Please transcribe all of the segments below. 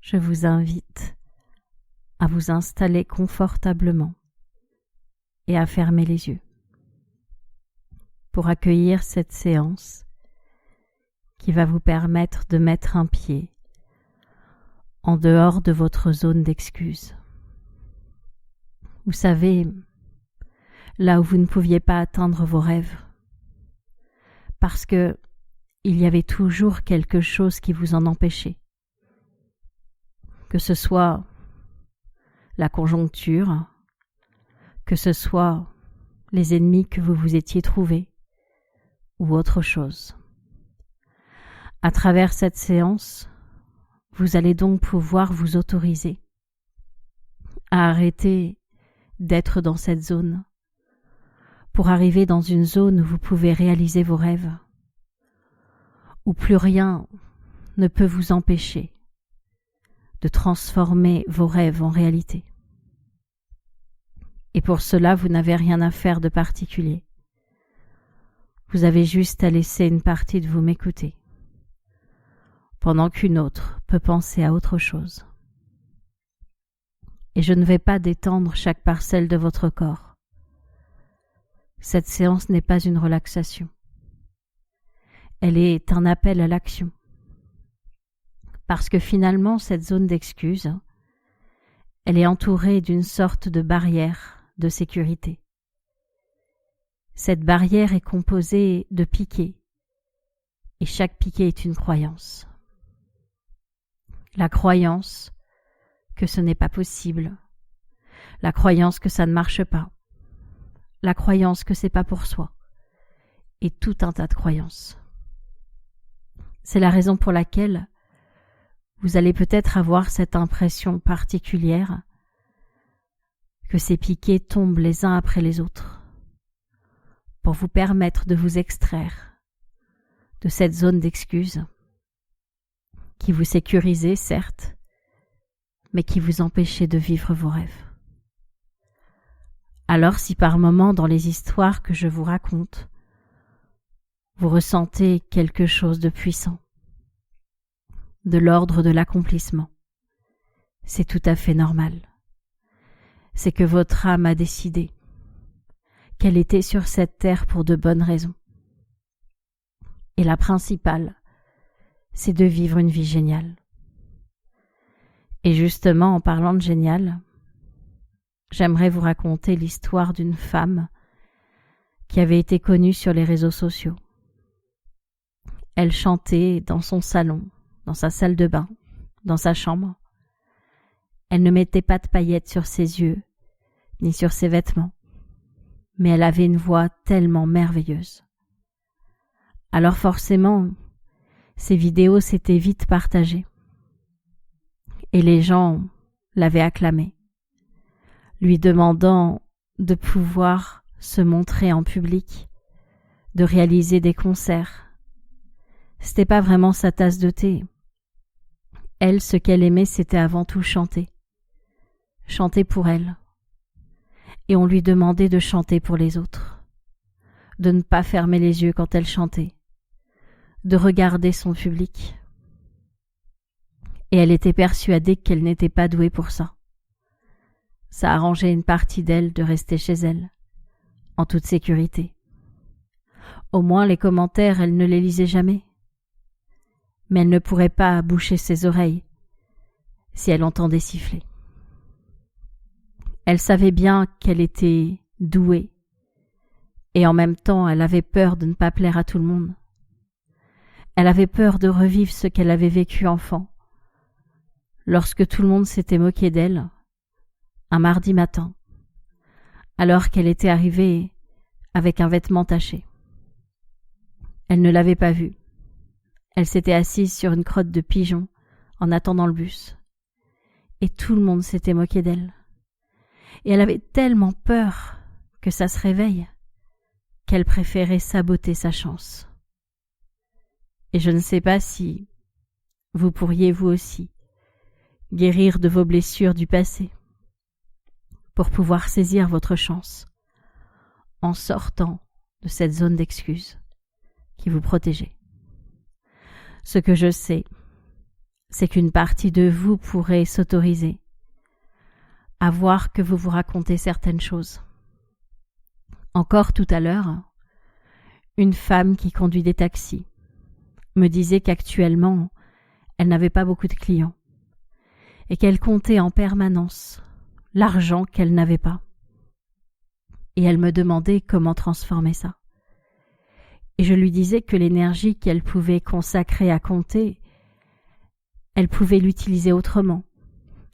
je vous invite à vous installer confortablement et à fermer les yeux pour accueillir cette séance qui va vous permettre de mettre un pied en dehors de votre zone d'excuse. Vous savez, là où vous ne pouviez pas atteindre vos rêves, parce que il y avait toujours quelque chose qui vous en empêchait, que ce soit la conjoncture, que ce soit les ennemis que vous vous étiez trouvés, ou autre chose. À travers cette séance, vous allez donc pouvoir vous autoriser à arrêter d'être dans cette zone pour arriver dans une zone où vous pouvez réaliser vos rêves, où plus rien ne peut vous empêcher de transformer vos rêves en réalité. Et pour cela, vous n'avez rien à faire de particulier. Vous avez juste à laisser une partie de vous m'écouter, pendant qu'une autre peut penser à autre chose. Et je ne vais pas détendre chaque parcelle de votre corps. Cette séance n'est pas une relaxation. Elle est un appel à l'action. Parce que finalement, cette zone d'excuse, elle est entourée d'une sorte de barrière de sécurité. Cette barrière est composée de piquets, et chaque piquet est une croyance. La croyance que ce n'est pas possible, la croyance que ça ne marche pas, la croyance que c'est pas pour soi, et tout un tas de croyances. C'est la raison pour laquelle vous allez peut-être avoir cette impression particulière que ces piquets tombent les uns après les autres pour vous permettre de vous extraire de cette zone d'excuse qui vous sécurisait, certes, mais qui vous empêchait de vivre vos rêves. Alors si par moments dans les histoires que je vous raconte, vous ressentez quelque chose de puissant, de l'ordre de l'accomplissement, c'est tout à fait normal. C'est que votre âme a décidé qu'elle était sur cette terre pour de bonnes raisons. Et la principale, c'est de vivre une vie géniale. Et justement, en parlant de génial, j'aimerais vous raconter l'histoire d'une femme qui avait été connue sur les réseaux sociaux. Elle chantait dans son salon, dans sa salle de bain, dans sa chambre. Elle ne mettait pas de paillettes sur ses yeux, ni sur ses vêtements, mais elle avait une voix tellement merveilleuse. Alors forcément, ces vidéos s'étaient vite partagées, et les gens l'avaient acclamée, lui demandant de pouvoir se montrer en public, de réaliser des concerts. C'était pas vraiment sa tasse de thé. Elle, ce qu'elle aimait, c'était avant tout chanter. Chanter pour elle. Et on lui demandait de chanter pour les autres. De ne pas fermer les yeux quand elle chantait. De regarder son public. Et elle était persuadée qu'elle n'était pas douée pour ça. Ça arrangeait une partie d'elle de rester chez elle, en toute sécurité. Au moins les commentaires, elle ne les lisait jamais. Mais elle ne pourrait pas boucher ses oreilles si elle entendait siffler. Elle savait bien qu'elle était douée, et en même temps elle avait peur de ne pas plaire à tout le monde. Elle avait peur de revivre ce qu'elle avait vécu enfant, lorsque tout le monde s'était moqué d'elle, un mardi matin, alors qu'elle était arrivée avec un vêtement taché. Elle ne l'avait pas vu. Elle s'était assise sur une crotte de pigeon en attendant le bus. Et tout le monde s'était moqué d'elle. Et elle avait tellement peur que ça se réveille qu'elle préférait saboter sa chance. Et je ne sais pas si vous pourriez vous aussi guérir de vos blessures du passé pour pouvoir saisir votre chance en sortant de cette zone d'excuse qui vous protégeait. Ce que je sais, c'est qu'une partie de vous pourrait s'autoriser à voir que vous vous racontez certaines choses. Encore tout à l'heure, une femme qui conduit des taxis me disait qu'actuellement, elle n'avait pas beaucoup de clients et qu'elle comptait en permanence l'argent qu'elle n'avait pas. Et elle me demandait comment transformer ça. Et je lui disais que l'énergie qu'elle pouvait consacrer à compter, elle pouvait l'utiliser autrement,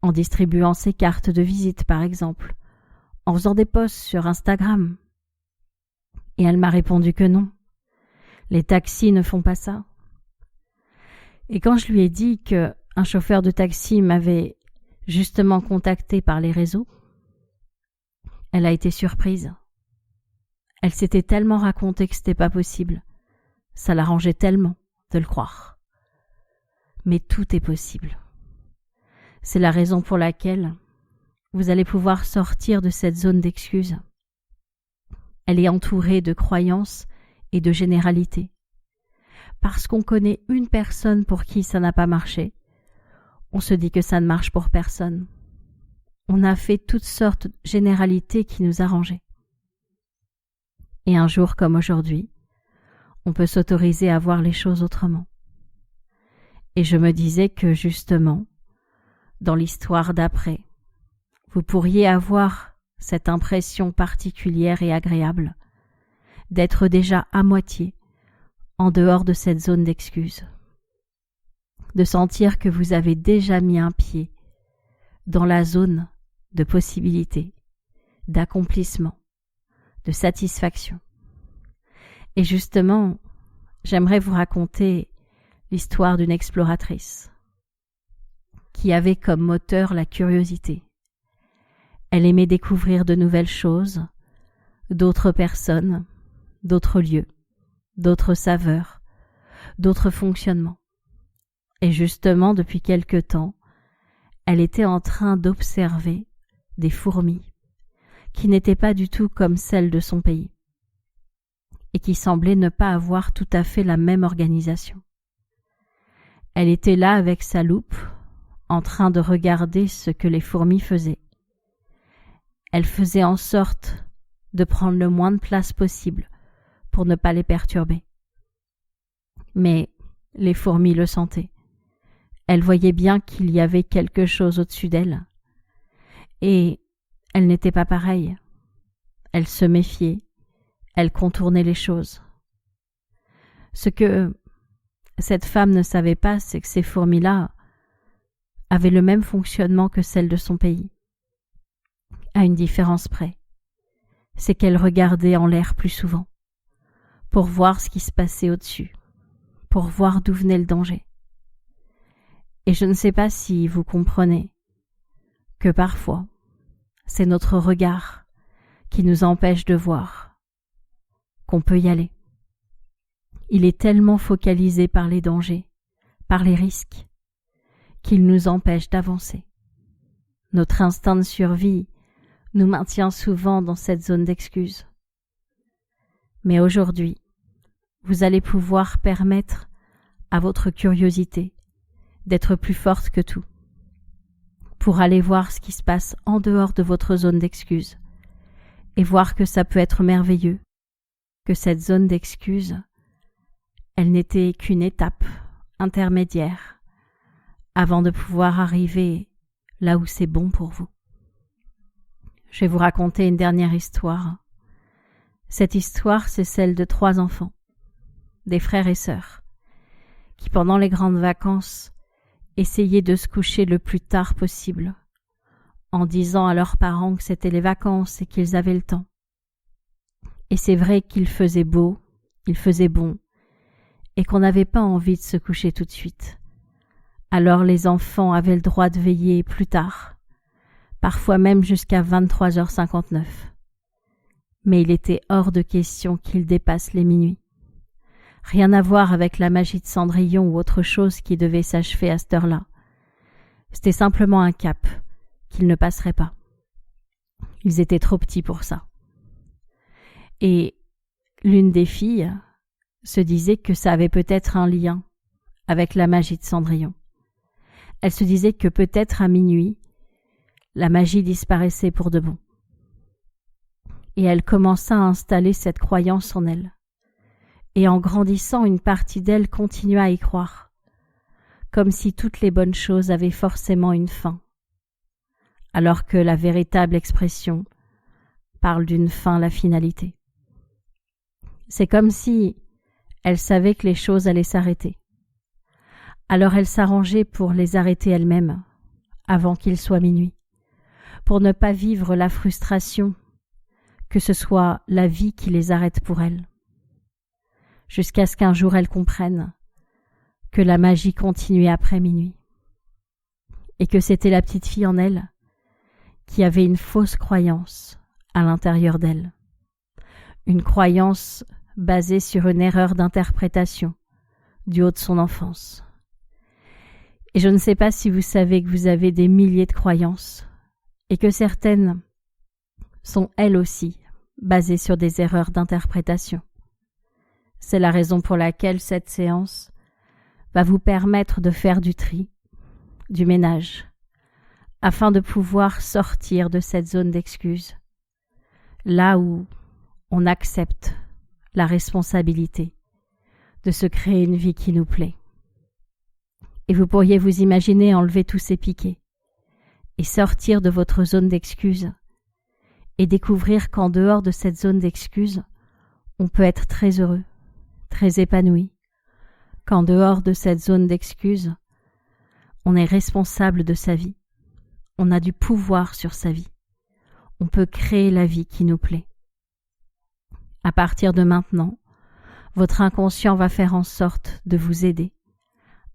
en distribuant ses cartes de visite par exemple, en faisant des posts sur Instagram. Et elle m'a répondu que non, les taxis ne font pas ça. Et quand je lui ai dit qu'un chauffeur de taxi m'avait justement contacté par les réseaux, elle a été surprise. Elle s'était tellement racontée que c'était pas possible. Ça l'arrangeait tellement de le croire. Mais tout est possible. C'est la raison pour laquelle vous allez pouvoir sortir de cette zone d'excuses. Elle est entourée de croyances et de généralités. Parce qu'on connaît une personne pour qui ça n'a pas marché, on se dit que ça ne marche pour personne. On a fait toutes sortes de généralités qui nous arrangeaient. Et un jour comme aujourd'hui, on peut s'autoriser à voir les choses autrement. Et je me disais que justement, dans l'histoire d'après, vous pourriez avoir cette impression particulière et agréable d'être déjà à moitié en dehors de cette zone d'excuses, de sentir que vous avez déjà mis un pied dans la zone de possibilité, d'accomplissement, de satisfaction. Et justement, j'aimerais vous raconter l'histoire d'une exploratrice qui avait comme moteur la curiosité. Elle aimait découvrir de nouvelles choses, d'autres personnes, d'autres lieux, d'autres saveurs, d'autres fonctionnements. Et justement, depuis quelque temps, elle était en train d'observer des fourmis qui n'étaient pas du tout comme celles de son pays et qui semblaient ne pas avoir tout à fait la même organisation. Elle était là avec sa loupe, en train de regarder ce que les fourmis faisaient. Elle faisait en sorte de prendre le moins de place possible pour ne pas les perturber. Mais les fourmis le sentaient. Elle voyait bien qu'il y avait quelque chose au-dessus d'elle. Et elle n'était pas pareille. Elle se méfiait. Elle contournait les choses. Ce que cette femme ne savait pas, c'est que ces fourmis-là avaient le même fonctionnement que celles de son pays, à une différence près. C'est qu'elle regardait en l'air plus souvent, pour voir ce qui se passait au-dessus, pour voir d'où venait le danger. Et je ne sais pas si vous comprenez que parfois, c'est notre regard qui nous empêche de voir qu'on peut y aller. Il est tellement focalisé par les dangers, par les risques, qu'il nous empêche d'avancer. Notre instinct de survie nous maintient souvent dans cette zone d'excuses. Mais aujourd'hui, vous allez pouvoir permettre à votre curiosité d'être plus forte que tout, pour aller voir ce qui se passe en dehors de votre zone d'excuses, et voir que ça peut être merveilleux, que cette zone d'excuses, elle n'était qu'une étape intermédiaire avant de pouvoir arriver là où c'est bon pour vous. Je vais vous raconter une dernière histoire. Cette histoire, c'est celle de 3 enfants, des frères et sœurs, qui pendant les grandes vacances essayaient de se coucher le plus tard possible, en disant à leurs parents que c'était les vacances et qu'ils avaient le temps. Et c'est vrai qu'il faisait beau, il faisait bon, et qu'on n'avait pas envie de se coucher tout de suite. Alors les enfants avaient le droit de veiller plus tard, parfois même jusqu'à 23h59. Mais il était hors de question qu'ils dépassent les minuit. Rien à voir avec la magie de Cendrillon ou autre chose qui devait s'achever à cette heure-là. C'était simplement un cap qu'ils ne passeraient pas. Ils étaient trop petits pour ça. Et l'une des filles se disait que ça avait peut-être un lien avec la magie de Cendrillon. Elle se disait que peut-être à minuit, la magie disparaissait pour de bon. Et elle commença à installer cette croyance en elle. Et en grandissant, une partie d'elle continua à y croire, comme si toutes les bonnes choses avaient forcément une fin, alors que la véritable expression parle d'une fin, la finalité. C'est comme si elle savait que les choses allaient s'arrêter. Alors elle s'arrangeait pour les arrêter elle-même, avant qu'il soit minuit, pour ne pas vivre la frustration, que ce soit la vie qui les arrête pour elle, jusqu'à ce qu'un jour elle comprenne que la magie continuait après minuit, et que c'était la petite fille en elle qui avait une fausse croyance à l'intérieur d'elle, une croyance basée sur une erreur d'interprétation du haut de son enfance. Et je ne sais pas si vous savez que vous avez des milliers de croyances et que certaines sont elles aussi basées sur des erreurs d'interprétation. C'est la raison pour laquelle cette séance va vous permettre de faire du tri, du ménage, afin de pouvoir sortir de cette zone d'excuse, là où on accepte la responsabilité de se créer une vie qui nous plaît. Et vous pourriez vous imaginer enlever tous ces piquets et sortir de votre zone d'excuse et découvrir qu'en dehors de cette zone d'excuse, on peut être très heureux, très épanoui, qu'en dehors de cette zone d'excuse, on est responsable de sa vie, on a du pouvoir sur sa vie, on peut créer la vie qui nous plaît. À partir de maintenant, votre inconscient va faire en sorte de vous aider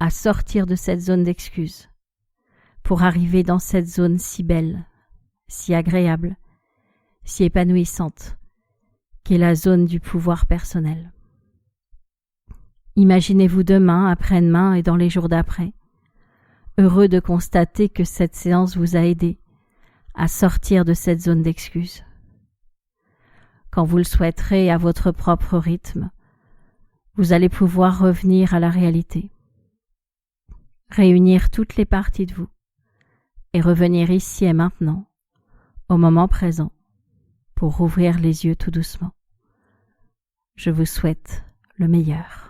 à sortir de cette zone d'excuse pour arriver dans cette zone si belle, si agréable, si épanouissante, qu'est la zone du pouvoir personnel. Imaginez-vous demain, après-demain et dans les jours d'après, heureux de constater que cette séance vous a aidé à sortir de cette zone d'excuse. Quand vous le souhaiterez à votre propre rythme, vous allez pouvoir revenir à la réalité, réunir toutes les parties de vous et revenir ici et maintenant, au moment présent, pour rouvrir les yeux tout doucement. Je vous souhaite le meilleur.